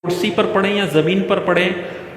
کرسی پر پڑھیں یا زمین پر پڑھیں،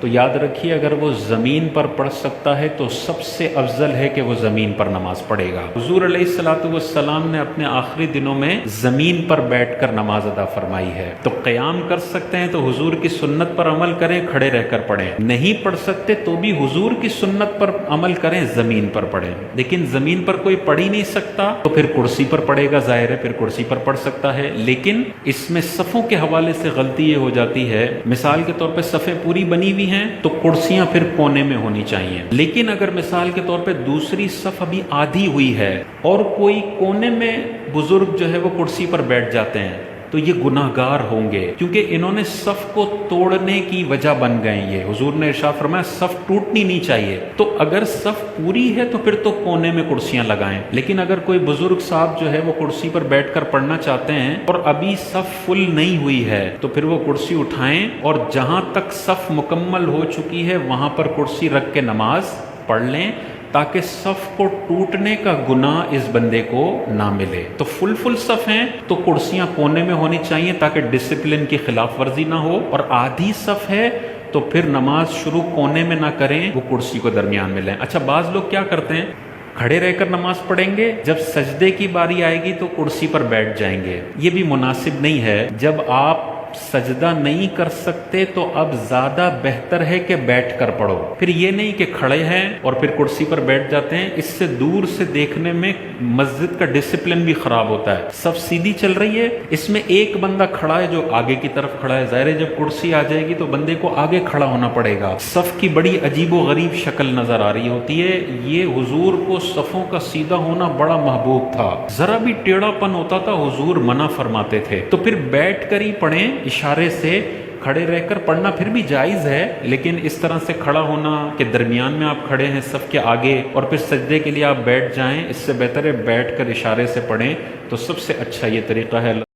تو یاد رکھیے اگر وہ زمین پر پڑھ سکتا ہے تو سب سے افضل ہے کہ وہ زمین پر نماز پڑھے گا۔ حضور علیہ الصلوۃ والسلام نے اپنے آخری دنوں میں زمین پر بیٹھ کر نماز ادا فرمائی ہے، تو قیام کر سکتے ہیں تو حضور کی سنت پر عمل کریں، کھڑے رہ کر پڑھیں، نہیں پڑھ سکتے تو بھی حضور کی سنت پر عمل کریں، زمین پر پڑھیں۔ لیکن زمین پر کوئی پڑھ ہی نہیں سکتا تو پھر کرسی پر پڑھے گا، ظاہر ہے پھر کرسی پر پڑھ سکتا ہے۔ لیکن اس میں صفوں کے حوالے سے غلطی یہ ہو جاتی ہے، مثال کے طور پہ صفیں پوری بنی ہوئی ہیں تو کرسیاں پھر کونے میں ہونی چاہیے، لیکن اگر مثال کے طور پہ دوسری صف ابھی آدھی ہوئی ہے اور کوئی کونے میں بزرگ جو ہے وہ کرسی پر بیٹھ جاتے ہیں تو یہ گناہگار ہوں گے، کیونکہ انہوں نے صف کو توڑنے کی وجہ بن گئے۔ یہ حضور نے ارشاد فرمایا صف ٹوٹنی نہیں چاہیے، تو اگر صف پوری ہے تو پھر تو کونے میں کرسیاں لگائیں، لیکن اگر کوئی بزرگ صاحب جو ہے وہ کرسی پر بیٹھ کر پڑھنا چاہتے ہیں اور ابھی صف فل نہیں ہوئی ہے تو پھر وہ کرسی اٹھائیں اور جہاں تک صف مکمل ہو چکی ہے وہاں پر کرسی رکھ کے نماز پڑھ لیں، تاکہ صف کو ٹوٹنے کا گناہ اس بندے کو نہ ملے۔ تو فل صف ہیں تو کرسیاں کونے میں ہونی چاہیے تاکہ ڈسپلن کی خلاف ورزی نہ ہو، اور آدھی صف ہے تو پھر نماز شروع کونے میں نہ کریں، وہ کرسی کو درمیان میں لیں۔ اچھا، بعض لوگ کیا کرتے ہیں، کھڑے رہ کر نماز پڑھیں گے، جب سجدے کی باری آئے گی تو کرسی پر بیٹھ جائیں گے۔ یہ بھی مناسب نہیں ہے۔ جب آپ سجدہ نہیں کر سکتے تو اب زیادہ بہتر ہے کہ بیٹھ کر پڑھو، پھر یہ نہیں کہ کھڑے ہیں اور پھر کرسی پر بیٹھ جاتے ہیں۔ اس سے دور سے دیکھنے میں مسجد کا ڈسپلن بھی خراب ہوتا ہے۔ صف سیدھی چل رہی ہے، اس میں ایک بندہ کھڑا ہے جو آگے کی طرف کھڑا ہے، ظاہر ہے جب کرسی آ جائے گی تو بندے کو آگے کھڑا ہونا پڑے گا، صف کی بڑی عجیب و غریب شکل نظر آ رہی ہوتی ہے۔ یہ حضور کو صفوں کا سیدھا ہونا بڑا محبوب تھا، ذرا بھی ٹیڑھا پن ہوتا تھا حضور منع فرماتے تھے۔ تو پھر بیٹھ کر ہی پڑھیں، اشارے سے۔ کھڑے رہ کر پڑھنا پھر بھی جائز ہے، لیکن اس طرح سے کھڑا ہونا کہ درمیان میں آپ کھڑے ہیں صف کے آگے اور پھر سجدے کے لیے آپ بیٹھ جائیں، اس سے بہتر ہے بیٹھ کر اشارے سے پڑھیں، تو سب سے اچھا یہ طریقہ ہے۔